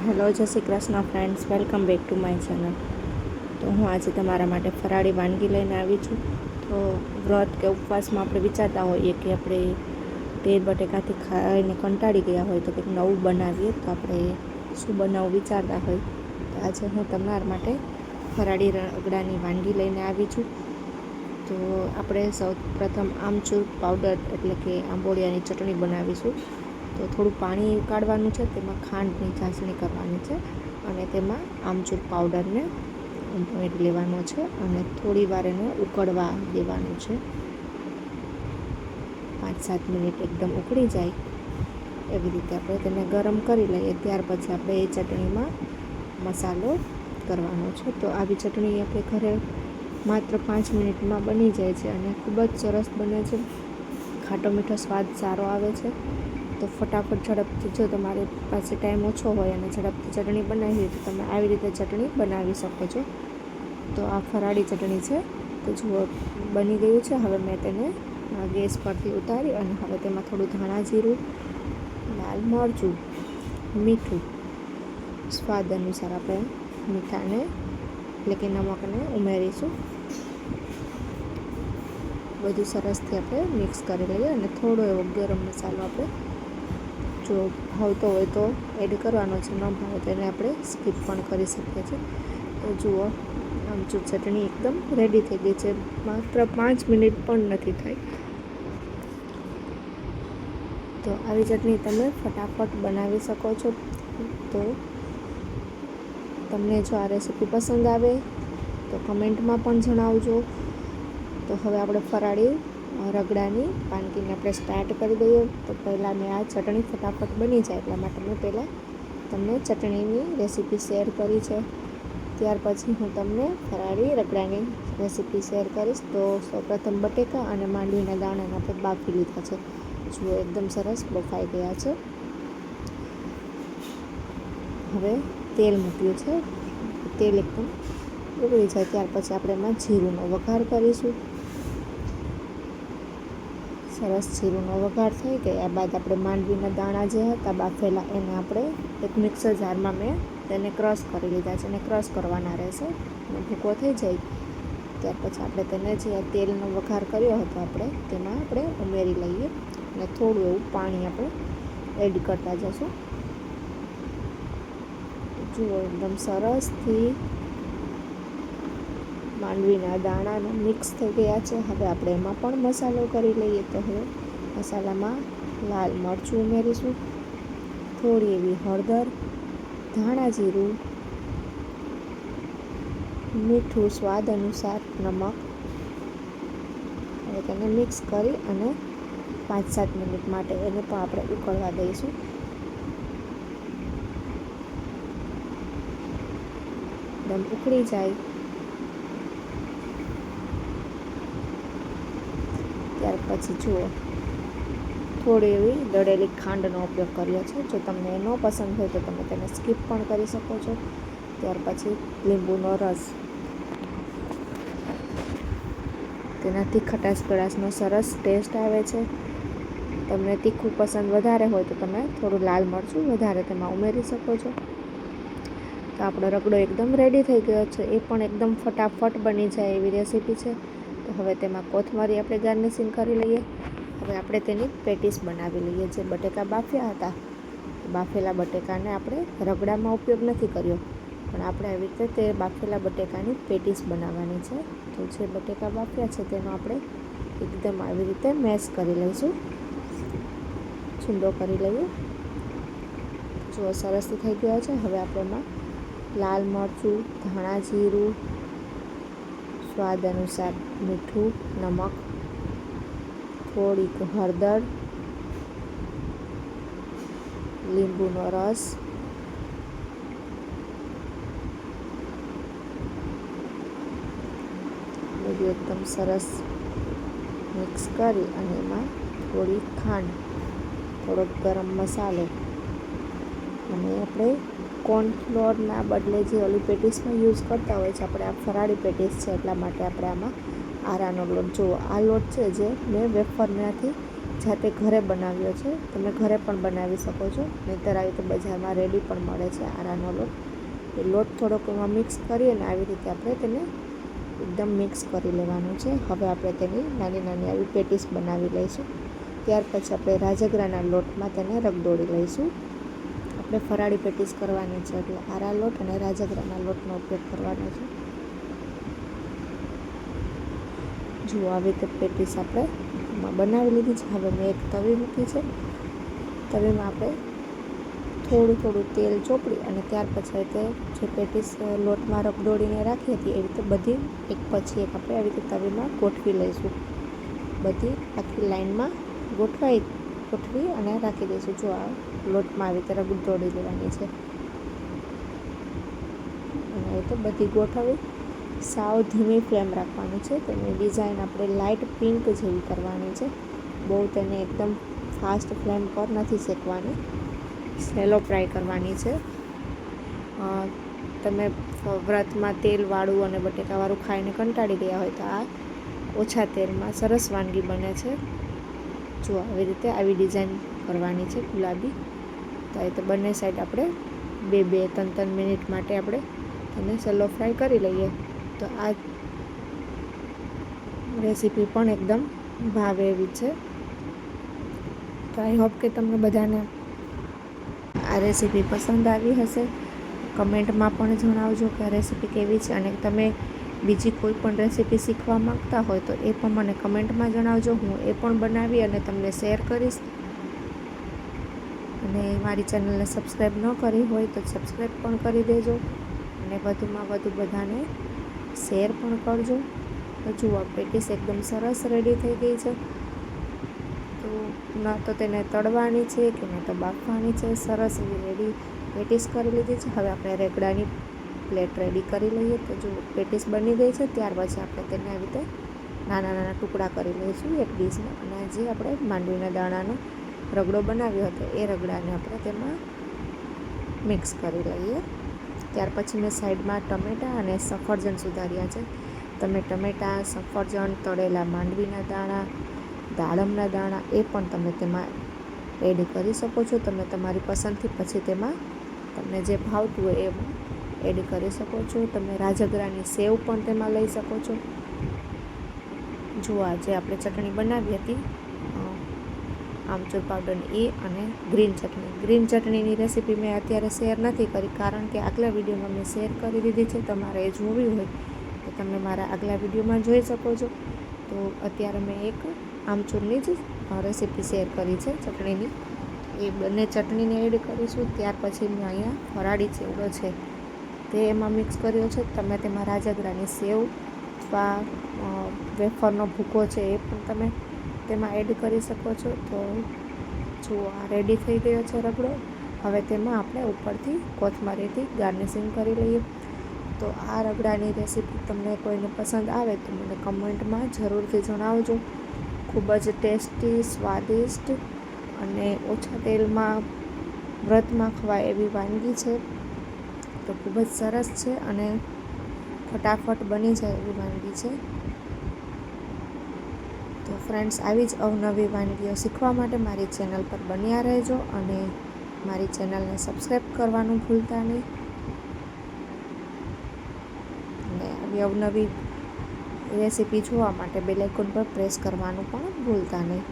Hello, જય Shri Krishna friends, welcome back to my channel. તો હું આજે તમારા માટે ફરાળી વાનગી લઈને આવી છું. તો વ્રત કે ઉપવાસમાં આપણે વિચારતા હોઈએ કે આપણે તેલ બટેકાથી ખાઈને કંટાળી ગયા હોય તો કંઈક નવું બનાવીએ. તો આપણે શું બનાવવું વિચારતા હોય તો આજે હું તમારા માટે ફરાળી રગડાની વાનગી લઈને આવી છું. તો આપણે સૌ પ્રથમ આમચૂર પાવડર એટલે કે આંબોળિયાની ચટણી બનાવીશું. તો થોડું પાણી કાઢવાનું છે, તેમાં ખાંડની ચાસણી કરવાની છે અને તેમાં આમચૂર પાવડરને ઉમેરી લેવાનો છે અને થોડી વાર એને ઉકળવા દેવાનું છે. 5-7 મિનિટ એકદમ ઉકળી જાય એવી રીતે આપણે તેને ગરમ કરી લઈએ. ત્યાર પછી આપણે એ ચટણીમાં મસાલો કરવાનો છે. તો આવી ચટણી આપણે ઘરે માત્ર 5 મિનિટમાં બની જાય છે અને ખૂબ જ સરસ બને છે. ખાટો મીઠો સ્વાદ સારો આવે છે. તો ફટાફટ ઝડપથી, જો તમારી પાસે ટાઈમ ઓછો હોય અને ઝડપથી ચટણી બનાવવી હોય તો તમે આવી રીતે ચટણી બનાવી શકો છો. તો આ ફરાળી ચટણી છે. તો જુઓ, બની ગયું છે. હવે મેં તેને ગેસ પરથી ઉતારી અને હવે તેમાં થોડું ધાણા જીરું, લાલ મરચું, મીઠું, સ્વાદ અનુસાર આપણે મીઠાને એટલે કે નમકને ઉમેરીશું. બધું સરસથી આપણે મિક્સ કરી લઈએ અને થોડો એવો ગરમ મસાલો આપણે જો ભાવતો હોય તો એડ કરવાનો છે, ન ભાવે તો એને આપણે સ્કીપ પણ કરી શકીએ છીએ. તો જુઓ, આમચૂર ચટણી એકદમ રેડી થઈ ગઈ છે. માત્ર 5 મિનિટ પણ નથી થઈ. તો આવી ચટણી તમે ફટાફટ બનાવી શકો છો. તો તમને જો આ રેસીપી પસંદ આવે તો કમેન્ટમાં પણ જણાવજો. તો હવે આપણે ફરાળી રગડાની વાનગીને આપણે સ્ટાર્ટ કરી દઈએ. તો પહેલાં મેં આ ચટણી ફટાફટ બની જાય એટલા માટે મેં પહેલાં તમને ચટણીની રેસીપી શેર કરી છે. ત્યાર પછી હું તમને ફરાળી રગડાની રેસીપી શેર કરીશ. તો સૌપ્રથમ બટેકા અને માંડવીના દાણાને આપણે બાફી લીધા છે. જુઓ, એકદમ સરસ બફાઈ ગયા છે. હવે તેલ મૂક્યું છે. તેલ એકદમ ઉકળી જાય ત્યાર પછી આપણે એમાં જીરુંનો વઘાર કરીશું. સરસ જીરુંનો વઘાર થઈ ગયા બાદ આપણે માંડવીના દાણા જે હતા બાફેલા એને આપણે એક મિક્સર જારમાં મેં તેને ક્રશ કરી લીધા છે અને ક્રશ કરવાના રહેશે. અને ભૂકો થઈ જાય ત્યાર પછી આપણે તેને જે તેલનો વઘાર કર્યો હતો તેમાં આપણે ઉમેરી લઈએ અને થોડું એવું પાણી આપણે એડ કરતા જશું. જુઓ, એકદમ સરસથી માંડવીના દાણા મિક્સ થઈ ગયા છે. હવે આપણે એમાં પણ મસાલો કરી લઈએ. તો હવે મસાલામાં લાલ મરચું ઉમેરીશું, થોડી એવી હળદર, ધાણા જીરું, મીઠું સ્વાદ અનુસાર, નમક. હવે તેને મિક્સ કરી અને 5-7 મિનિટ માટે એને પણ આપણે ઉકળવા દઈશું. એકદમ ઉકળી જાય ત્યાર પછી જુઓ, થોડી એવી દળેલી ખાંડનો ઉપયોગ કર્યો છે. જો તમને એ ન પસંદ હોય તો તમે તેને સ્કીપ પણ કરી શકો છો. ત્યાર પછી લીંબુનો રસ, તેનાથી ખટાશ કડાશનો સરસ ટેસ્ટ આવે છે. તમને તીખું પસંદ વધારે હોય તો તમે થોડું લાલ મરચું વધારે તેમાં ઉમેરી શકો છો. તો આપણો રગડો એકદમ રેડી થઈ ગયો છે. એ પણ એકદમ ફટાફટ બની જાય એવી રેસીપી છે. તો હવે તેમાં કોથમરી આપણે ગાર્નિશિંગ કરી લઈએ. હવે આપણે તેની પેટીસ બનાવી લઈએ. જે બટેકા બાફ્યા હતા, બાફેલા બટેકાને આપણે રગડામાં ઉપયોગ નથી કર્યો, પણ આપણે આવી રીતે તે બાફેલા બટેકાની પેટીસ બનાવવાની છે. તો જે બટેકા બાફ્યા છે તેનો આપણે એકદમ આવી રીતે મેશ કરી લઈશું, છૂંદો કરી લઈએ. જો સરસથી થઈ ગયો છે. હવે આપણે એમાં લાલ મરચું, ધાણા જીરું, સ્વાદ અનુસાર મીઠું, નમક, થોડીક હળદર, લીંબુનો રસ, બધું એકદમ સરસ મિક્સ કરી અને એમાં થોડી ખાંડ, થોડોક ગરમ મસાલો અને આપણે કોર્નફ્લોરના બદલે જે ઓલી પેટીસમાં યુઝ કરતા હોય છે, આપણે આ ફરાળી પેટીસ છે એટલા માટે આપણે આમાં આરાનો લોટ, જુઓ આ લોટ છે જે મેં વેફરમાંથી જાતે ઘરે બનાવ્યો છે. તમે ઘરે પણ બનાવી શકો છો, નહીંતર આવી રીતે બજારમાં રેડી પણ મળે છે આરાનો લોટ. એ લોટ થોડોક એમાં મિક્સ કરી અને આવી રીતે આપણે તેને એકદમ મિક્સ કરી લેવાનું છે. હવે આપણે તેની નાની નાની આવી પેટીસ બનાવી લઈશું. ત્યાર પછી આપણે રાજગરાના લોટમાં તેને રગદોળી લઈશું. આપણે ફરાળી પેટીસ કરવાની છે, એટલે આરા લોટ અને રાજગરાના લોટનો ઉપયોગ કરવાનો છે. જુઓ, આવી રીતે પેટીસ આપણે બનાવી લીધી છે. હવે મેં એક તવી મૂકી છે. તવીમાં આપણે થોડું તેલ ચોપડી અને ત્યાર પછી તે જે પેટીસ લોટમાં રગદોળીને રાખી હતી એ રીતે બધી એક પછી એક આપણે આવી રીતે તવીમાં ગોઠવી લઈશું. બધી આખી લાઈનમાં ગોઠવી અને રાખી દઈશું. જો આ લોટમાં આવી રીતે રગદોળી લેવાની છે અને આવી રીતે બધી ગોઠવી સાવ ધીમી ફ્લેમ રાખવાની છે. તેની ડિઝાઇન આપણે લાઇટ પિંક જેવી કરવાની છે. બહુ તેને એકદમ ફાસ્ટ ફ્લેમ પર નથી શેકવાની, સેલો ફ્રાય કરવાની છે. તમે વ્રતમાં તેલવાળું અને બટેકાવાળું ખાઈને કંટાળી ગયા હોય તો આ ઓછા તેલમાં સરસ વાનગી બને છે. જો આવી રીતે આવી ડિઝાઇન કરવાની છે ગુલાબી. તો આવી રીતે બંને સાઈડ આપણે 2-3 મિનિટ માટે આપણે તેને સેલો ફ્રાય કરી લઈએ. તો આ રેસીપી પણ એકદમ ભાવે એવી છે. તો આઈ હોપ કે તમને બધાને આ રેસીપી પસંદ આવી હશે. કમેન્ટમાં પણ જણાવજો કે આ રેસીપી કેવી છે, અને તમે બીજી કોઈ પણ રેસીપી શીખવા માંગતા હોય તો એ પણ મને કમેન્ટમાં જણાવજો. હું એ પણ બનાવી અને તમને શેર કરીશ. અને મારી ચેનલને સબસ્ક્રાઈબ ન કરી હોય તો સબસ્ક્રાઈબ પણ કરી દેજો અને વધુમાં વધુ બધાને શેર પણ કરજો. તો જુઓ, પેટીસ એકદમ સરસ રેડી થઈ ગઈ છે. તો ન તો તેને તળવાની છે કે ન તો બાફવાની છે. સરસ એવી રેડી પેટીસ કરી લીધી છે. હવે આપણે રેગડાની પ્લેટ રેડી કરી લઈએ. તો જો પેટીસ બની ગઈ છે, ત્યાર પછી આપણે તેને આવી રીતે નાના નાના ટુકડા કરી લઈશું એક ડીશમાં. અને જે આપણે માંડવીના દાણાનો રગડો બનાવ્યો હતો એ રગડાને આપણે તેમાં મિક્સ કરી લઈએ. ત્યાર પછી મેં સાઈડમાં ટમેટાં અને સફરજન સુધાર્યા છે. તમે ટમેટાં, સફરજન, તળેલા માંડવીના દાણા, દાડમના દાણા એ પણ તમે તેમાં એડ કરી શકો છો. તમે તમારી પસંદથી પછી તેમાં તમને જે ભાવતું હોય એ એડ કરી શકો છો. તમે રાજગરાની સેવ પણ તેમાં લઈ શકો છો. જો આજે આપણે ચટણી બનાવી હતી આમચૂર પાવડરની એ અને ગ્રીન ચટણીની રેસીપી મેં અત્યારે શેર નથી કરી, કારણ કે આગલા વિડીયોમાં મેં શેર કરી દીધી છે. તમારે એ જોવી હોય તો તમે મારા આગલા વિડીયોમાં જોઈ શકો છો. તો અત્યારે મેં એક આમચૂરની જ રેસીપી શેર કરી છે ચટણીની. એ બંને ચટણીને એડ કરીશું. ત્યાર પછી મેં અહીંયા ફરાળી ચેવડો છે તે એમાં મિક્સ કર્યો છે. તમે તેમાં રાજગરાની સેવ અથવા વેફરનો ભૂકો છે એ પણ તમે તેમાં એડ કરી શકો છો. તો જુઓ, આ રેડી થઈ ગયો છે રગડો. હવે તેમાં આપણે ઉપરથી કોથમરીથી ગાર્નિશિંગ કરી લઈએ. તો આ રગડાની રેસીપી તમને કોઈને પસંદ આવે તો મને કમેન્ટમાં જરૂરથી જણાવજો. ખૂબ જ ટેસ્ટી, સ્વાદિષ્ટ અને ઓછા તેલમાં વ્રતમાં ખવાય એવી વાનગી છે. તો ખૂબ જ સરસ છે અને ફટાફટ બની જાય એવી વાનગી છે. તો ફ્રેન્ડ્સ, આવી જ અવનવી વાનગીઓ શીખવા માટે મારી ચેનલ પર બન્યા રહેજો અને મારી ચેનલને સબસ્ક્રાઈબ કરવાનું ભૂલતા નહીં. અને આવી અવનવી રેસીપી જોવા માટે બેલ આઇકોન પર પ્રેસ કરવાનું પણ ભૂલતા નહીં.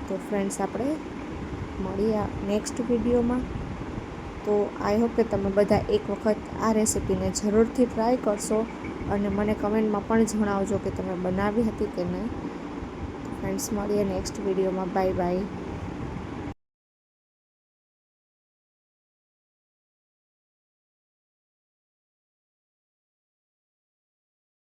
તો ફ્રેન્ડ્સ, આપણે મળીએ નેક્સ્ટ વિડીયોમાં. તો આઈ હોપ કે તમે બધા એક વખત આ રેસીપીને જરૂરથી ટ્રાય કરશો અને મને કમેન્ટમાં પણ જણાવજો કે તમે બનાવી હતી કે નહીં. ફ્રેન્ડ્સ, મળીએ નેક્સ્ટ વિડીયોમાં. Bye bye.